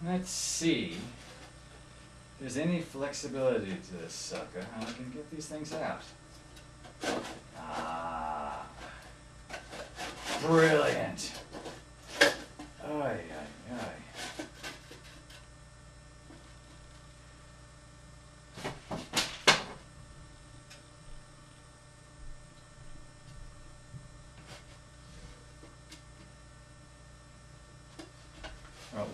Let's see if there's any flexibility to this sucker, how I can get these things out. Ah, brilliant. Ay, ay, ay. Well,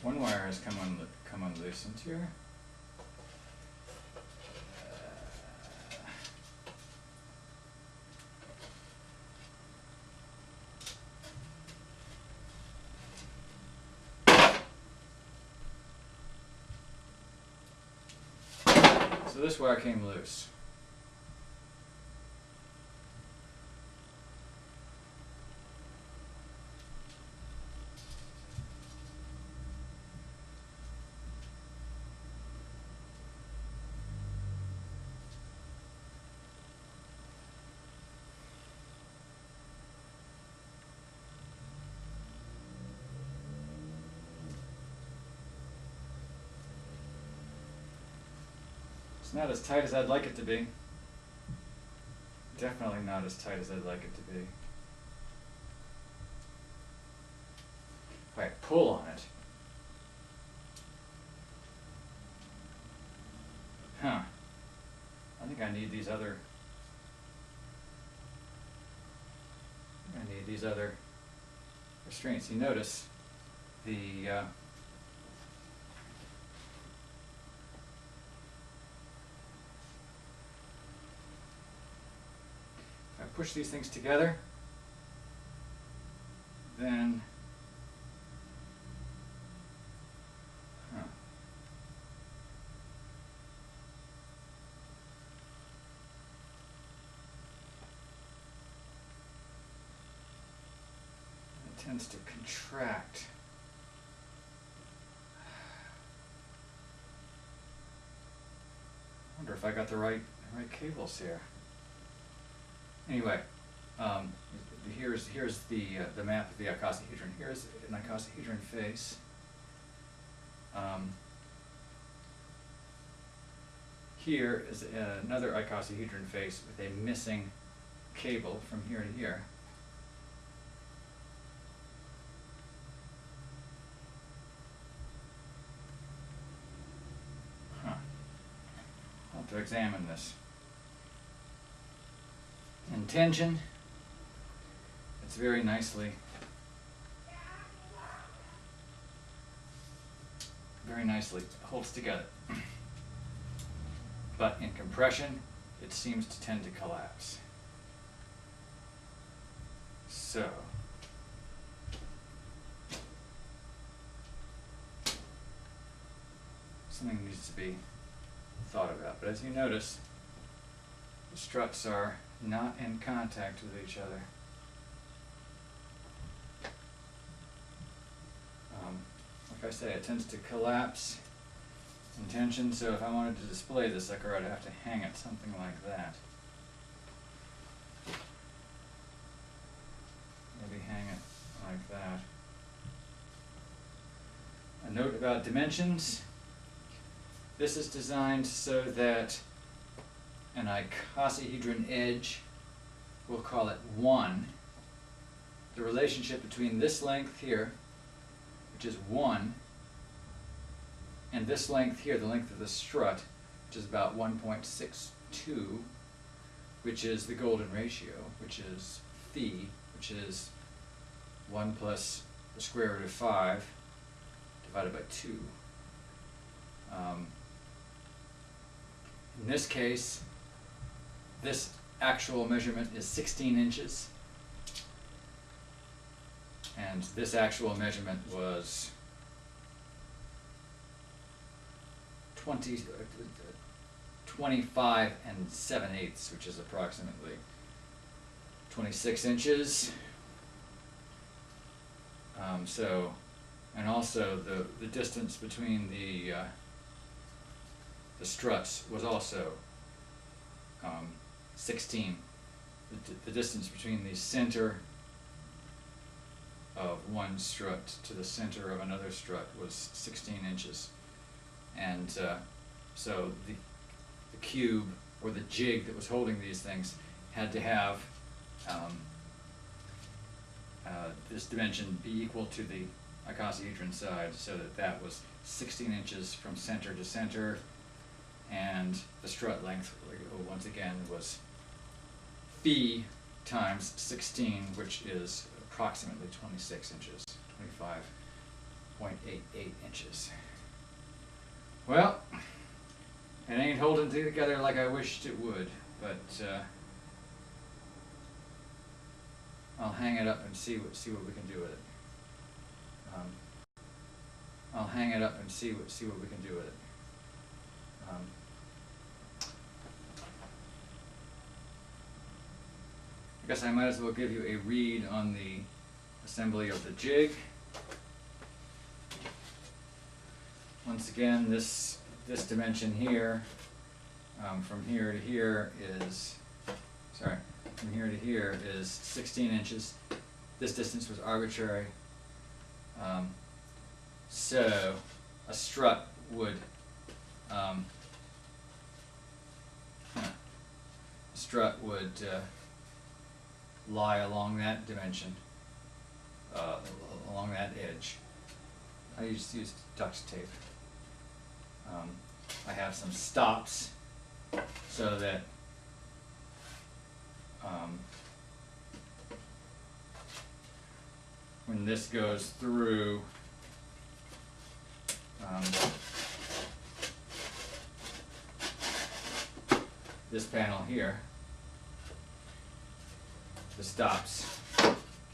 one wire has come unloosened here. So this wire came loose. It's not as tight as I'd like it to be. Definitely not as tight as I'd like it to be. If I pull on it. Huh. I think I need these other restraints. You notice the if I push these things together, then it tends to contract. I wonder if I got the right cables here. Anyway, here's the map of the icosahedron. Here's an icosahedron face. Here is another icosahedron face with a missing cable from here to here. Huh. I'll have to examine this. In tension, it's very nicely holds together. But in compression, it seems to tend to collapse. So, something needs to be thought about. But as you notice, the struts are not in contact with each other. Like I say, it tends to collapse in tension, so if I wanted to display this sucker, I'd have to hang it something like that. Maybe hang it like that. A note about dimensions. This is designed so that an icosahedron edge, we'll call it 1. The relationship between this length here, which is 1, and this length here, the length of the strut, which is about 1.62, which is the golden ratio, which is phi, which is 1 plus the square root of 5 divided by 2. In this case, this actual measurement is 16 inches, and this actual measurement was 25 7/8, which is approximately 26 inches. And also the distance between the struts was also 16. The distance between the center of one strut to the center of another strut was 16 inches. And so the cube, or the jig that was holding these things, had to have this dimension be equal to the icosahedron side, so that was 16 inches from center to center, and the strut length, once again, was phi times 16, which is approximately 26 inches, 25.88 inches. Well, it ain't holding together like I wished it would, but I'll hang it up and see what we can do with it. I'll hang it up and see what we can do with it. I guess I might as well give you a read on the assembly of the jig. Once again, this dimension here, from here to here is 16 inches. This distance was arbitrary. So a strut would lie along that dimension, along that edge. I just used duct tape. I have some stops so that when this goes through, this panel here, the stops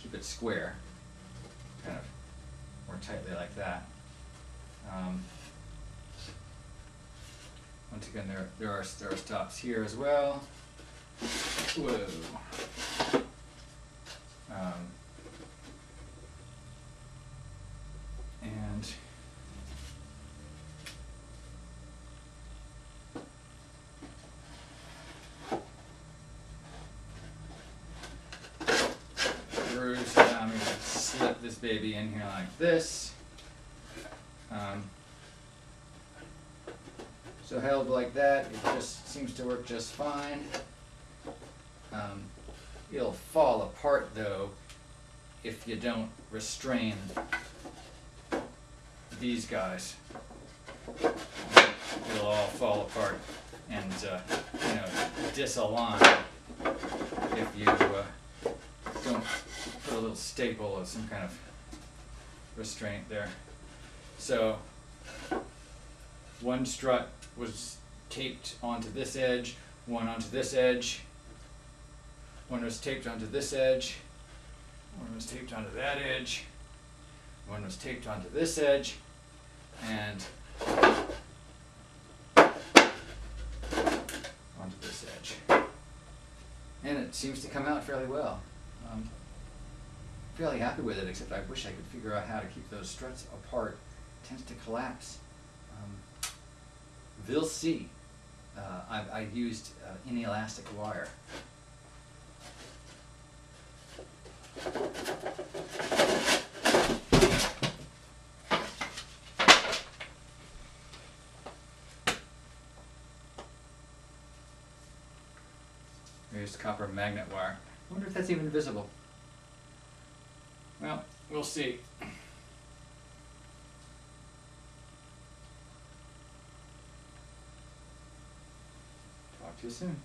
keep it square, kind of more tightly like that. Once again, there are stops here as well. Whoa. And grooves allow me to slip this baby in here like this. So held like that, it just seems to work just fine. It'll fall apart though if you don't restrain these guys. It'll all fall apart and disalign if you don't put a little staple or some kind of restraint there. So one strut was taped onto this edge, one onto this edge, one was taped onto this edge, one was taped onto that edge, one was taped onto this edge, and onto this edge. And it seems to come out fairly well. Fairly happy with it, except I wish I could figure out how to keep those struts apart. It tends to collapse. We'll see. I've used inelastic wire. Here's copper magnet wire. I wonder if that's even visible. Well, we'll see. Talk to you soon.